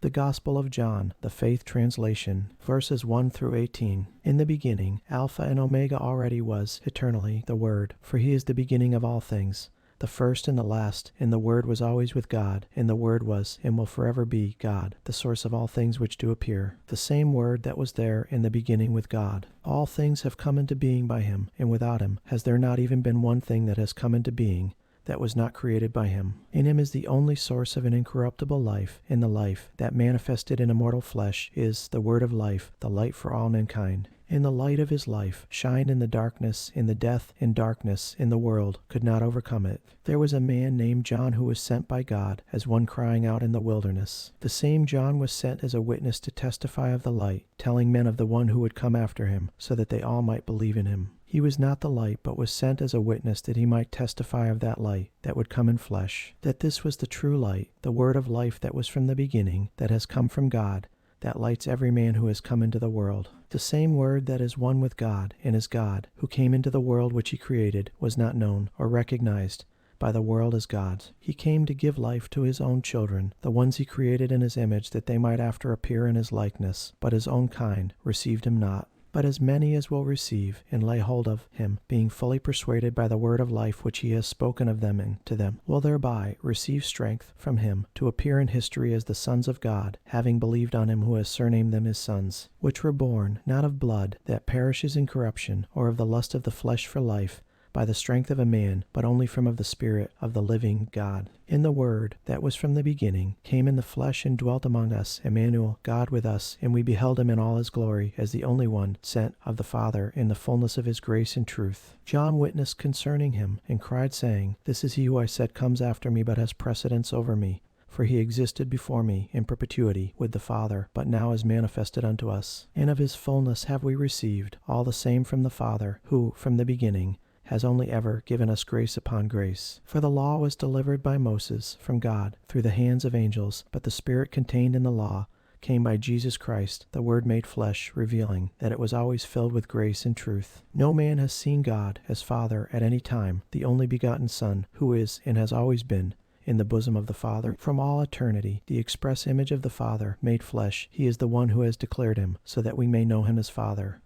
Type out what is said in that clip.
The Gospel of John, the Faith Translation, verses 1 through 18. In the beginning, Alpha and Omega already was, eternally, the Word, for he is the beginning of all things, the first and the last, and the Word was always with God, and the Word was, and will forever be, God, the source of all things which do appear. The same Word that was there in the beginning with God. All things have come into being by him, and without him has there not even been one thing that has come into being that was not created by him. In him is the only source of an incorruptible life, and the life, that manifested in immortal flesh, is the Word of life, the light for all mankind. And the light of his life shined in the darkness, and the death and darkness in the world could not overcome it. There was a man named John who was sent by God as one crying out in the wilderness. The same John was sent as a witness to testify of the light, telling men of the one who would come after him, so that they all might believe in him. He was not the light, but was sent as a witness that he might testify of that light that would come in flesh, that this was the true light, the Word of life that was from the beginning, that has come from God, that lights every man who has come into the world. The same Word that is one with God and is God, who came into the world which he created, was not known or recognized by the world as God's. He came to give life to his own children, the ones he created in his image, that they might after appear in his likeness. But his own kind received him not. But as many as will receive and lay hold of him, being fully persuaded by the word of life which he has spoken of them and to them, will thereby receive strength from him to appear in history as the sons of God, having believed on him who has surnamed them his sons, which were born not of blood, that perishes in corruption, or of the lust of the flesh for life, by the strength of a man, but only from of the Spirit of the living God. In the Word, that was from the beginning, came in the flesh and dwelt among us, Emmanuel, God with us, and we beheld him in all his glory, as the only one sent of the Father, in the fullness of his grace and truth. John witnessed concerning him, and cried, saying, This is he who I said comes after me, but has precedence over me. For he existed before me in perpetuity with the Father, but now is manifested unto us. And of his fullness have we received, all the same from the Father, who, from the beginning, has only ever given us grace upon grace. For the law was delivered by Moses from God through the hands of angels, but the Spirit contained in the law came by Jesus Christ, the Word made flesh, revealing that it was always filled with grace and truth. No man has seen God as Father at any time, the only begotten Son, who is and has always been in the bosom of the Father from all eternity, the express image of the Father made flesh. He is the one who has declared him, so that we may know him as Father.